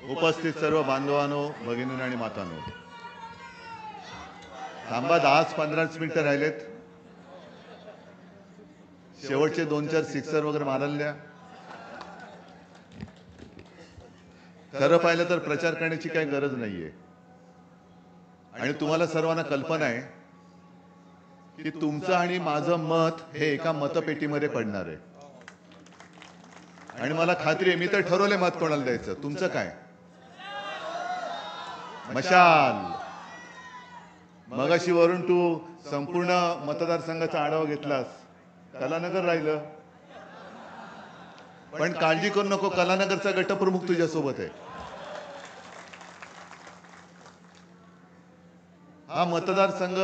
उपस्थित सर्व बांधवांनो, भगिनींनो आणि मातांनो, थांबा 10-15 मिनिटं राहिलेत. शेवटचे 2-4 सिक्सर वगैरे मारायला द्या. खरं पाहिलं तर प्रचार करण्याची काही गरज नाहीये. आणि तुम्हाला सर्वांना कल्पना आहे की तुमचं आणि माझं मत हे एका मतपेटीमध्ये पडणार आहे. आणि मला खात्री आहे, मी तर ठरवले मत कोणाला द्यायचं. तुमचं काय? मशाल. मगाशी वरून तू संपूर्ण मतदारसंघाचा आढावा घेतलास. कलानगर राहिलं, पण काळजी करू नको, कलानगरचा गटप्रमुख तुझ्या सोबत आहे. हा मतदारसंघ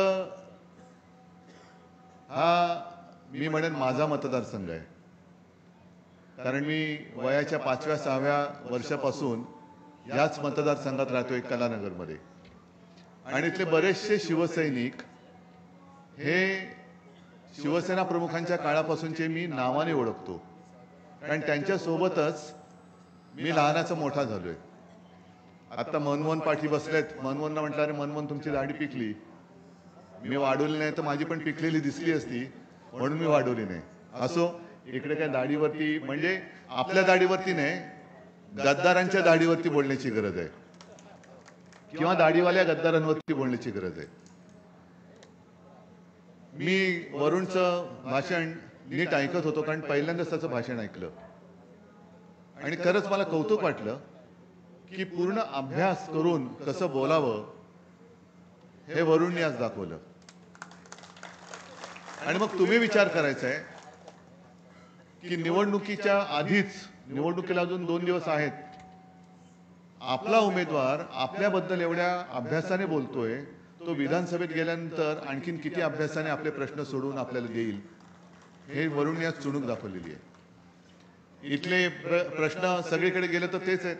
हा मी म्हणेन माझा मतदारसंघ आहे. कारण मी वयाच्या 5व्या-6व्या वर्षापासून याच मतदारसंघात राहतोय, कलानगरमध्ये. आणि इथले बरेचसे शिवसैनिक हे शिवसेना प्रमुखांच्या काळापासूनचे मी नावाने ओळखतो. कारण त्यांच्या सोबतच मी लहानाचा मोठा झालोय. आता मनमोहन पाठी बसलेत. मनमोहनला म्हटलं, अरे मनमोहन, तुमची दाढी पिकली. मी वाढवली नाही तर माझी पण पिकलेली दिसली असती, म्हणून मी वाढवली नाही. असो, इकडे काय दाढीवरती, म्हणजे आपल्या दाढीवरती नाही, गद्दारांच्या दाढीवरती बोलण्याची गरज आहे, किंवा दाढीवाल्या गद्दारांवरती बोलण्याची गरज आहे. मी वरुणचं भाषण नीट ऐकत होतो, कारण पहिल्यांदाच त्याचं भाषण ऐकलं. आणि खरंच मला कौतुक वाटलं की पूर्ण अभ्यास करून कसं बोलावं हे वरुणने आज दाखवलं. आणि मग तुम्ही विचार करायचा आहे की निवडणुकीच्या आधीच, निवडणुकीला अजून 2 दिवस आहेत, आपला उमेदवार आपल्याबद्दल एवढ्या अभ्यासाने बोलतोय, तो विधानसभेत गेल्यानंतर आणखीन किती अभ्यासाने आपले प्रश्न सोडवून आपल्याला देईल, हे वरुणने आज चुणूक दाखवलेली आहे. इथले प्रश्न सगळीकडे गेले तर तेच आहेत,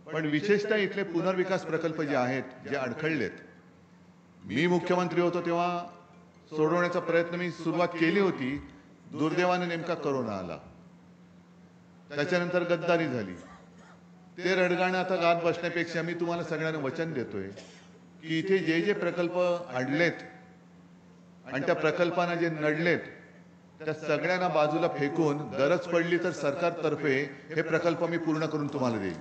पण विशेषतः इथले पुनर्विकास प्रकल्प जे आहेत, जे अडखळलेत, मी मुख्यमंत्री होतो तेव्हा सोडवण्याचा प्रयत्न मी सुरुवात केली होती. दुर्दैवाने नेमका कोरोना आला, त्याच्यानंतर गद्दारी झाली. ते रडगाणं आता गात बसण्यापेक्षा मी तुम्हाला सगळ्यांना वचन देतोय की इथे जे जे प्रकल्प अडलेत आणि त्या प्रकल्पांना जे नडलेत, त्या सगळ्यांना बाजूला फेकून गरज पडली तर सरकारतर्फे हे प्रकल्प मी पूर्ण करून तुम्हाला देईन.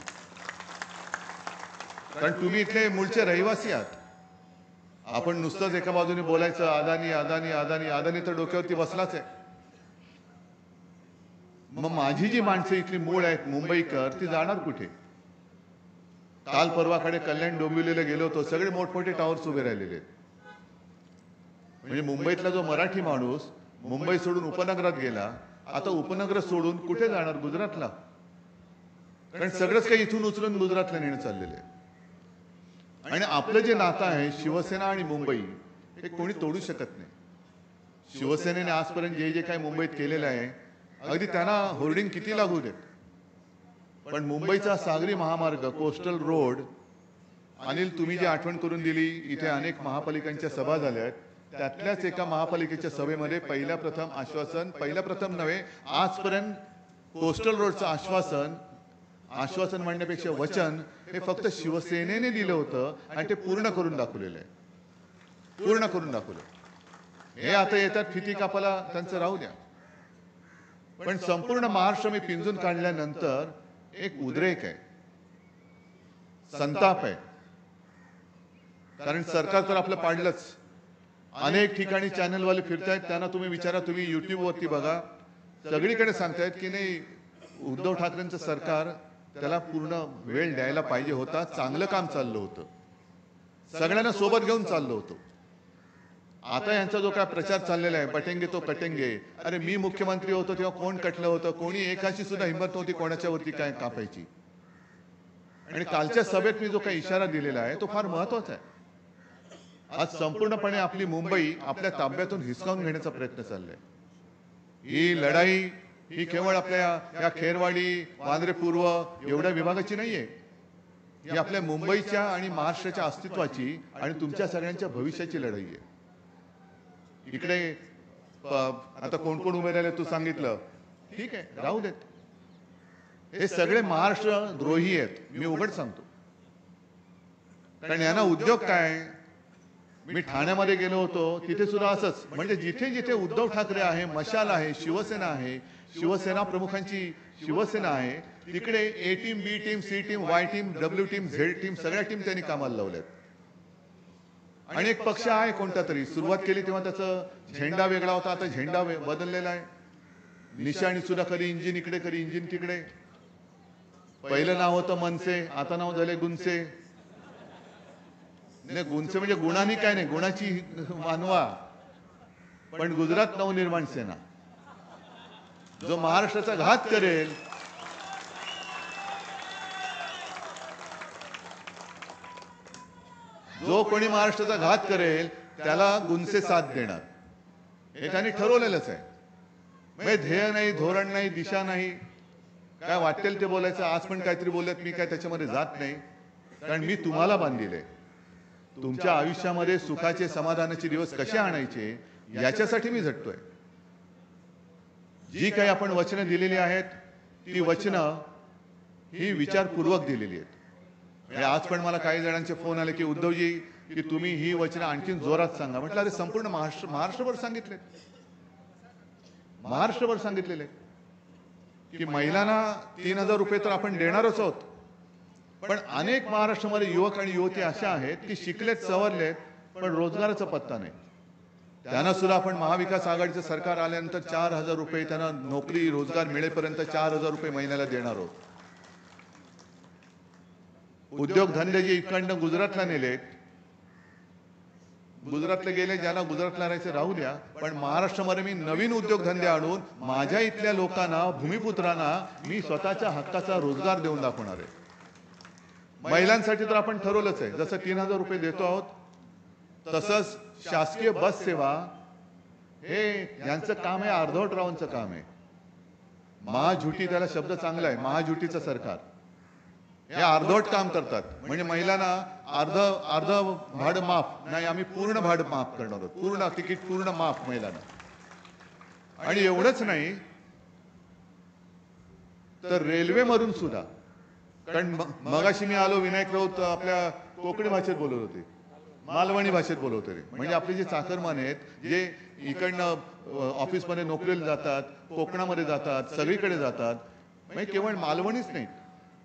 कारण तुम्ही इथले मूळचे रहिवासी आहात. आपण नुसतंच एका बाजूने बोलायचं, अदानी अदानी अदानी अदानी, तर डोक्यावरती बसलाच आहे. मग माझी जी माणसं इथली मूळ आहेत, मुंबईकर, ती जाणार कुठे? काल परवाकडे कल्याण डोंबिवलीला गेलो होतो, सगळे मोठमोठे टावर्स उभे राहिलेले. म्हणजे मुंबईतला जो मराठी माणूस मुंबई सोडून उपनगरात गेला, आता उपनगर सोडून कुठे जाणार? गुजरातला. कारण सगळंच काही इथून उचलून गुजरातला नेणं चाललेलं आहे. आणि आपलं जे नातं आहे शिवसेना आणि मुंबई, हे कोणी तोडू शकत नाही. शिवसेनेने आजपर्यंत जे जे काही मुंबईत केलेलं आहे, अगदी त्यांना होर्डिंग किती लागू देत, पण मुंबईचा सागरी महामार्ग, कोस्टल रोड, अनिल तुम्ही जी आठवण करून दिली, इथे अनेक महापालिकांच्या सभा झाल्या आहेत. त्यातल्याच एका महापालिकेच्या सभेमध्ये पहिल्या प्रथम नव्हे, आजपर्यंत कोस्टल रोडचं आश्वासन म्हणण्यापेक्षा वचन हे फक्त शिवसेनेने दिलं होतं आणि ते पूर्ण करून दाखवलेलं आहे. पूर्ण करून दाखवलं. हे आता येतात फिती कापाला, त्यांचं राहू द्या. पण संपूर्ण महाराष्ट्र मी पिंजून काढल्यानंतर एक उद्रेक आहे, संताप आहे. कारण सरकार तर आपलं पाडलंच. अनेक ठिकाणी चॅनलवाले फिरतायत, त्यांना तुम्ही विचारा, तुम्ही युट्यूबवरती बघा, सगळीकडे सांगतायत की नाही, उद्धव ठाकरेंचं सरकार, त्याला पूर्ण वेळ द्यायला पाहिजे होता, चांगलं काम चाललं होतं, सगळ्यांना सोबत घेऊन चाललं होतं. आता यांचा जो काय प्रचार चाललेला आहे, बटेंगे तो कटेंगे, अरे मी मुख्यमंत्री होतो तेव्हा कोण कटलं होतं? कोणी एकाची सुद्धा हिंमत नव्हती कोणाच्यावरती काय कापायची. आणि कालच्या सभेत मी जो काही इशारा दिलेला आहे तो फार महत्वाचा आहे. आज संपूर्णपणे आपली मुंबई आपल्या ताब्यातून हिसकावून घेण्याचा प्रयत्न चाललाय. ही लढाई ही केवळ आपल्या या खेरवाडी, वांद्रे पूर्व एवढ्या विभागाची नाहीये. ही आपल्या मुंबईच्या आणि महाराष्ट्राच्या अस्तित्वाची आणि तुमच्या सगळ्यांच्या भविष्याची लढाई आहे. इकडे आता कोण कोण उभे राहिले तू सांगितलं, ठीक आहे, राहू देत. हे सगळे महाराष्ट्र द्रोही आहेत, मी उघड सांगतो. कारण यांना उद्योग काय. मी ठाण्यामध्ये गेलो होतो, तिथे सुद्धा असंच. म्हणजे जिथे जिथे उद्धव ठाकरे आहे, मशाल आहे, शिवसेना आहे, शिवसेना प्रमुखांची शिवसेना आहे, तिकडे A team, B team, C team, Y team, W team, Z team, सगळ्या टीम त्यांनी कामाला लावल्यात. आणि एक पक्ष आहे कोणता तरी, सुरुवात केली तेव्हा त्याचा झेंडा वेगळा होता, आता झेंडा बदललेला आहे. निशाणी सुद्धा कधी इंजिन इकडे, कधी इंजिन तिकडे. पहिलं नाव होतं मनसे, आता नाव झाले गुंसे. नाही, गुंसे म्हणजे गुणांनी काय नाही, गुणाची मानवा. पण गुजरात नवनिर्माण सेना जो महाराष्ट्राचा घात करेल, जो कोणी महाराष्ट्राचा घात करेल त्याला गुंसे साथ देणार, हे त्यांनी ठरवलेलंच आहे. म्हणजे ध्येय नाही, धोरण नाही, दिशा नाही, काय वाटेल ते बोलायचं. आज पण काहीतरी बोलत, मी काय त्याच्यामध्ये जात नाही. कारण मी तुम्हाला बांधिले, तुमच्या आयुष्यामध्ये सुखाचे, समाधानाचे दिवस कसे आणायचे याच्यासाठी मी झटतोय. जी काही आपण वचनं दिलेली आहेत, ती वचनं ही विचारपूर्वक दिलेली आहेत. आज पण मला काही जणांचे फोन आले की उद्धवजी, की तुम्ही ही वचनं आणखीन जोरात सांगा. म्हटलं अरे संपूर्ण महाराष्ट्रभर सांगितले, महाराष्ट्रभर सांगितलेले की महिलांना 3,000 रुपये तर आपण देणारच आहोत. पण अनेक महाराष्ट्रामध्ये युवक आणि युवती अशा आहेत की शिकलेत, सवरलेत, पण रोजगाराचा पत्ता नाही. त्यांना सुद्धा आपण महाविकास आघाडीचं सरकार आल्यानंतर 4,000 रुपये त्यांना नोकरी रोजगार मिळेपर्यंत 4,000 रुपये महिन्याला देणार आहोत. उद्योगधंदे जे इकडनं गुजरातला नेले, गुजरातला गेले, ज्यांना गुजरातला राहायचं राहू द्या, पण महाराष्ट्रामध्ये मी नवीन उद्योगधंदे आणून माझ्या इथल्या लोकांना, भूमिपुत्रांना मी स्वतःच्या हक्काचा रोजगार देऊन दाखवणार आहे. महिलांसाठी तर आपण ठरवलंच आहे, जसं 3,000 रुपये देतो आहोत, तसंच शासकीय बस सेवा हे यांचं काम आहे, अर्धवट रावांचं काम आहे. महाझुटी, त्याला शब्द चांगला आहे, महाझुटीचं सरकार. हे अर्धवट काम करतात. म्हणजे महिलांना अर्ध भाडं माफ नाही, आम्ही पूर्ण भाडं माफ करणार आहोत, पूर्ण तिकीट पूर्ण माफ महिलांना. आणि एवढंच नाही तर रेल्वेमधून सुद्धा. कारण मगाशी मी आलो, विनायक राऊत आपल्या कोकणी भाषेत बोलत होते, मालवणी भाषेत बोलत होते. म्हणजे आपले जे चाकरमान आहेत, जे इकडनं ऑफिसमध्ये नोकरीला जातात, कोकणामध्ये जातात, सगळीकडे जातात, म्हणजे केवळ मालवणीच नाही,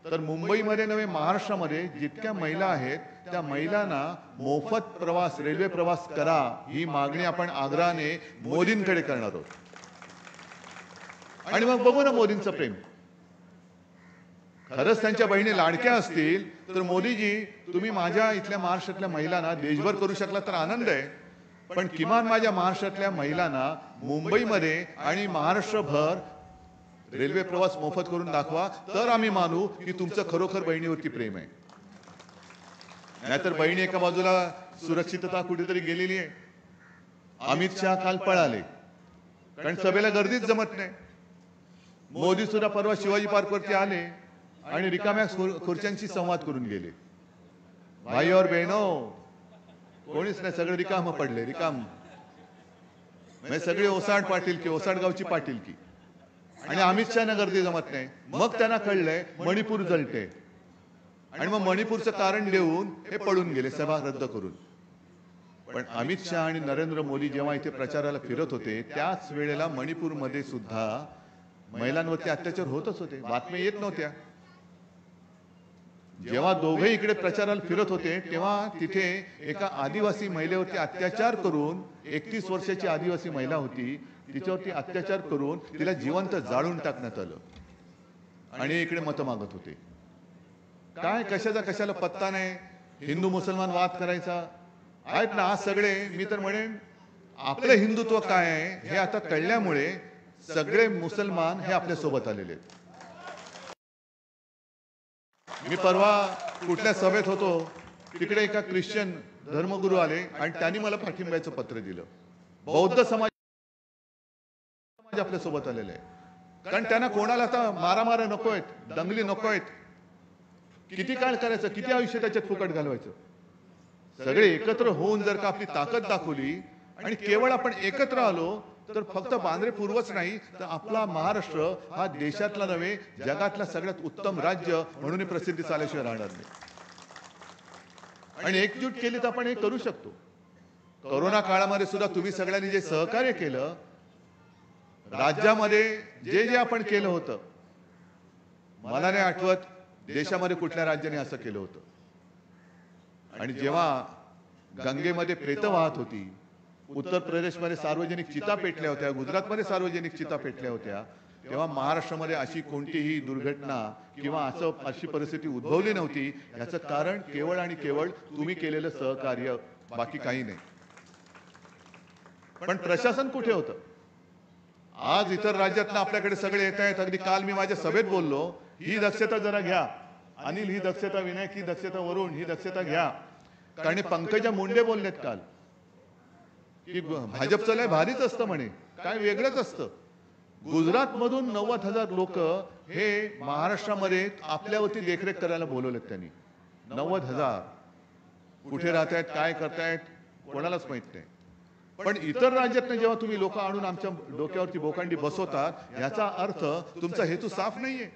तर मुंबईमध्ये नव्हे, महाराष्ट्रामध्ये जितक्या महिला आहेत त्या महिलांना मोफत प्रवास, रेल्वे प्रवास करा, ही मागणी आपण आग्रहाने मोदींकडे करणार आहोत. आणि मग बघू ना मोदींचं प्रेम. खरंच त्यांच्या बहिणी लाडक्या असतील तर मोदीजी, तुम्ही माझ्या इथल्या महाराष्ट्रातल्या महिलांना देशभर करू शकला तर आनंद आहे, पण किमान माझ्या महाराष्ट्रातल्या महिलांना मुंबईमध्ये आणि महाराष्ट्रभर रेल्वे प्रवास मोफत करून दाखवा, तर आम्ही मानू की तुमचं खरोखर बहिणीवरती प्रेम आहे. नाहीतर बहिणी एका बाजूला सुरक्षितता कुठेतरी गेलेली आहे. अमित शहा काल पळाले, कारण सभेला गर्दीच जमत नाही. मोदी सुद्धा परवा शिवाजी पार्कवरती आले आणि रिकाम्या खुर्च्यांशी संवाद करून गेले. भाई और बहनो, कोणीच नाही, सगळे रिकाम पडले, रिकाम. म्हणजे सगळे ओसाड पाटील की, ओसाड गावची पाटील की. आणि अमित शहाना गर्दी जमत नाही. मग त्यांना कळलंय मणिपूर जळते, आणि मग मणिपूरचं कारण देऊन हे पळून गेले, सभा रद्द करून. पण अमित शहा आणि नरेंद्र मोदी जेव्हा इथे प्रचाराला फिरत होते, त्याच वेळेला मणिपूरमध्ये सुद्धा महिलांवरती अत्याचार होतच होते, बातम्या येत नव्हत्या. जेव्हा दोघे इकडे प्रचाराला फिरत होते तेव्हा तिथे एका आदिवासी महिलेवरती अत्याचार करून, 31 वर्षाची आदिवासी महिला होती, तिच्यावरती अत्याचार करून तिला जिवंत जाळून टाकण्यात आलं. आणि इकडे मतं मागत होते. काय कशाचा कशाला पत्ता नाही. हिंदू मुसलमान वाद करायचा आहेत ना आज सगळे. मी तर म्हणेन आपलं हिंदुत्व काय आहे हे आता कळल्यामुळे सगळे मुसलमान हे आपल्या सोबत आलेले आहेत. मी परवा कुठल्या सभेत होतो, तिकडे एका ख्रिश्चन धर्मगुरू आले आणि त्यांनी मला पाठिंब्याचं पत्र दिलं. बौद्ध समाज आपल्या सोबत आलेले आहे, कारण त्यांना कोणाला आता मारामारा नको आहेत, दंगली नको आहेत. किती काळ करायचं, किती आयुष्य त्याच्यात फुकट घालवायचं. सगळे एकत्र होऊन जर का आपली ताकद दाखवली आणि केवळ आपण एकत्र आलो तर फक्त वांद्रे पूर्वच नाही तर आपला महाराष्ट्र हा देशातला नव्हे जगातला सगळ्यात उत्तम राज्य म्हणून प्रसिद्धी आल्याशिवाय राहणार नाही. आणि एकजूट केली तर आपण हे करू शकतो. कोरोना काळामध्ये सुद्धा तुम्ही सगळ्यांनी जे सहकार्य केलं, राज्यामध्ये जे जे आपण केलं होतं, मला नाही आठवत देशामध्ये कुठल्या राज्याने असं केलं होतं. आणि जेव्हा गंगेमध्ये प्रेत वाहत होती, उत्तर प्रदेशमध्ये सार्वजनिक चिता पेटल्या होत्या, गुजरातमध्ये सार्वजनिक चिता पेटल्या होत्या, तेव्हा महाराष्ट्रामध्ये अशी कोणतीही दुर्घटना किंवा अशी परिस्थिती उद्भवली नव्हती. याचं कारण केवळ आणि केवळ तुम्ही केलेलं सहकार्य, बाकी काही नाही. पण प्रशासन कुठे होतं? आज इतर राज्यातनं आपल्याकडे सगळे येत आहेत. अगदी काल मी माझ्या सभेत बोललो, ही दक्षता जरा घ्या, अनिल ही दक्षता, विनायक ही दक्षता, वरुण ही दक्षता घ्या. कारण पंकजा मुंडे बोललेत काल की भाजपचं लय भारीच असतं म्हणे, काय वेगळंच असतं. गुजरात मधून 90,000 लोक हे महाराष्ट्रामध्ये आपल्यावरती देखरेख करायला बोलवलेत त्यांनी. 90,000 कुठे राहत आहेत, काय करतायत, कोणालाच माहित नाही. पण इतर राज्यातनं जेव्हा तुम्ही लोक आणून आमच्या डोक्यावरती बोकांडी बसवतात, याचा अर्थ तुमचा हेतू साफ नाहीये.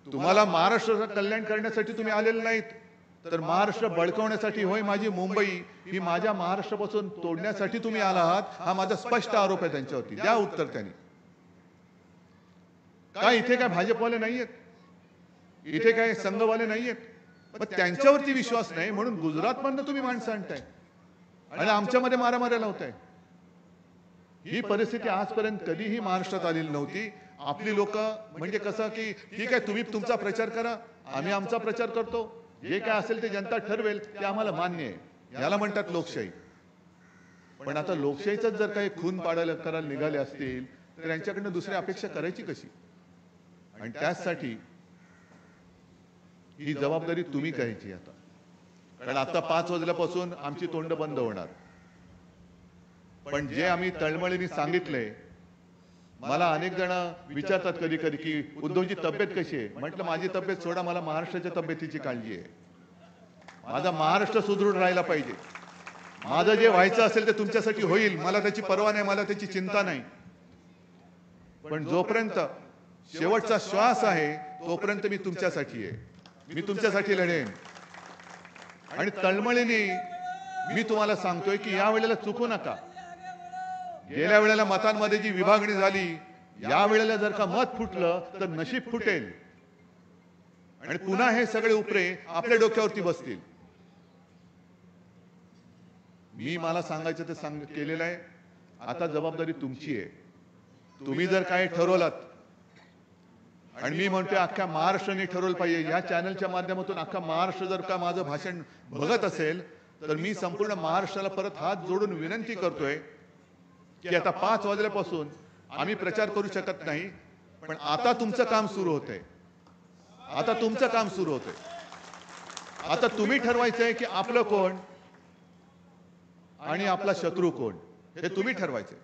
तुम्हाला महाराष्ट्राचं कल्याण करण्यासाठी तुम्ही आलेले नाहीत, तर महाराष्ट्र बळकवण्यासाठी, होय माझी मुंबई ही माझ्या महाराष्ट्रापासून तोडण्यासाठी तुम्ही आला आहात. हा माझा स्पष्ट आरोप आहे त्यांच्यावरती. द्या उत्तर त्यांनी. काय इथे काय भाजपवाले नाहीयेत, इथे काय संघवाले नाहीयेत, पण त्यांच्यावरती विश्वास नाही म्हणून गुजरातमधनं तुम्ही माणसं आणताय आणि आमच्यामध्ये मारामाऱ्या लावताय. ही परिस्थिती आजपर्यंत कधीही महाराष्ट्रात आलेली नव्हती. आपली लोक म्हणजे कसं की ठीक आहे, तुम्ही तुमचा प्रचार करा, आम्ही आमचा प्रचार करतो, जे काय असेल ते जनता ठरवेल, ते आम्हाला मान्य आहे. याला म्हणतात लोकशाही. पण आता लोकशाहीचाच जर काही खून पाडायला करायला निघाले असतील तर यांच्याकडनं दुसरी अपेक्षा करायची कशी? आणि त्यासाठी ही जबाबदारी तुम्ही घ्यायची आता. कारण आता 5 वाजल्यापासून आमची तोंड बंद होणार. पण जे आम्ही तळमळीने सांगितले, मला अनेक जण विचारतात कधी कधी की उद्धवची तब्येत कशी आहे. म्हटलं माझी तब्येत सोडा, मला महाराष्ट्राच्या तब्येतीची काळजी आहे. माझा महाराष्ट्र सुदृढ राहायला पाहिजे. माझं जे व्हायचं असेल ते तुमच्यासाठी होईल, मला त्याची पर्वा नाही, मला त्याची चिंता नाही. पण जोपर्यंत शेवटचा श्वास आहे तोपर्यंत मी तुमच्यासाठी आहे, मी तुमच्यासाठी लढेन. आणि तळमळीने मी तुम्हाला सांगतोय की या वेळेला चुकू नका. गेल्या वेळेला मतांमध्ये जी विभागणी झाली, या वेळेला जर का मत फुटलं तर नशीब फुटेल आणि पुन्हा हे सगळे उपरे आपल्या डोक्यावरती बसतील. मी मला सांगायचं ते केलेलं आहे. आता जबाबदारी तुमची आहे. तुम्ही जर काय ठरवलात, आणि मी म्हणतोय अख्ख्या महाराष्ट्राने ठरवलं पाहिजे. या चॅनलच्या माध्यमातून अख्खा महाराष्ट्र जर का माझं भाषण बघत असेल तर मी संपूर्ण महाराष्ट्राला परत हात जोडून विनंती करतोय की आता 5 वाजल्यापासून आम्ही प्रचार करू शकत नाही, पण आता तुमचं काम सुरू होतंय. आता तुमचं काम सुरू होतंय. आता तुम्ही ठरवायचंय की आपलं कोण आणि आपला शत्रू कोण, हे तुम्ही ठरवायचंय.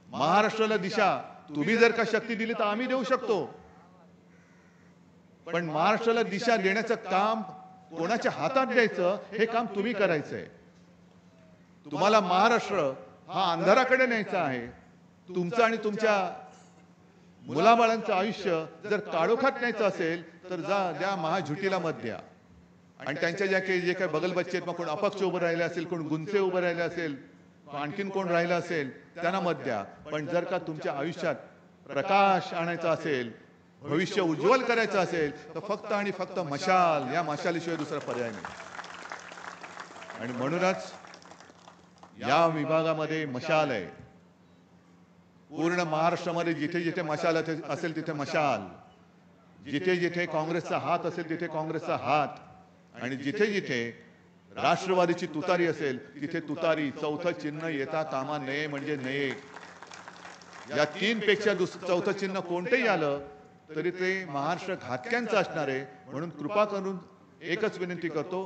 महाराष्ट्राला दिशा तुम्ही जर का शक्ती दिली तर आम्ही देऊ शकतो, पण महाराष्ट्राला दिशा देण्याचं काम कोणाच्या हातात द्यायचं हे काम तुम्ही करायचंय. तुम्हाला महाराष्ट्र हा अंधाराकडे न्यायचा आहे. तुमचं आणि तुमच्या मुलाबाळांचं आयुष्य जर काळोखात न्यायचं असेल तर द्या महाझुटीला मत द्या. आणि त्यांच्या जे काही बगलबच्चे आहेत, मग कोण अपक्ष उभं राहिले असेल, कोण गुंचे उभं राहिले असेल, आणखीन कोण राहिलं असेल, त्यांना मत द्या. पण जर का तुमच्या आयुष्यात प्रकाश आणायचा असेल, भविष्य उज्ज्वल करायचं असेल तर फक्त आणि फक्त मशाल, या मशालीशिवाय दुसरा पर्याय नाही. आणि म्हणूनच या विभागामध्ये मशाल आहे. पूर्ण महाराष्ट्रामध्ये जिथे जिथे मशाल असेल तिथे मशाल, जिथे जिथे काँग्रेसचा हात असेल तिथे काँग्रेसचा हात, आणि जिथे जिथे राष्ट्रवादीची तुतारी असेल तिथे तुतारी. चौथं चिन्ह येता कामा नये म्हणजे नये. या 3 पेक्षा चौथं चिन्ह कोणतेही आलं तरी ते महाराष्ट्र घातक्यांचं असणार आहे. म्हणून कृपा करून एकच विनंती करतो,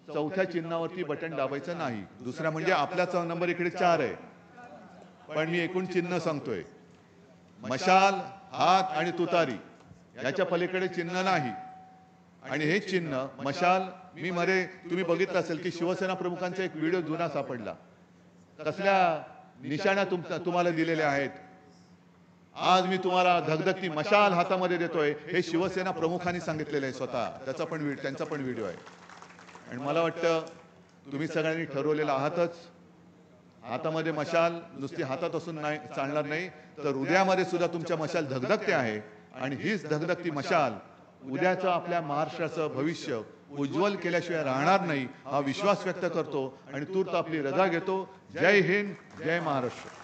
चौथ्या चिन्हावरती बटन दाबायचं नाही. दुसरा म्हणजे आपल्याचा नंबर इकडे 4 आहे, पण मी एकूण चिन्ह सांगतोय. मशाल, हात आणि तुतारी, याच्या पलीकडे चिन्ह नाही. आणि हे चिन्ह मशाल, तुम्ही बघितलं असेल की शिवसेना प्रमुखांचा एक व्हिडिओ जुना सापडला. कसल्या निशाणा तुम्हाला दिलेल्या आहेत. आज मी तुम्हाला धगधगती मशाल हातामध्ये देतोय हे शिवसेना प्रमुखांनी सांगितलेलं आहे स्वतः. त्यांचा पण व्हिडिओ आहे. आणि मला वाटतं तुम्ही सगळ्यांनी ठरवलेलं आहातच. हातामध्ये मशाल नुसती हातात असून नाही चालणार नाही, तर हृदयामध्ये सुद्धा तुमच्या मशाल धगधगते आहे. आणि हीच धगधगती मशाल उद्याचं आपल्या महाराष्ट्राचं भविष्य उज्ज्वल केल्याशिवाय राहणार नाही हा विश्वास व्यक्त करतो आणि तूर्त आपली रजा घेतो. जय हिंद, जय महाराष्ट्र.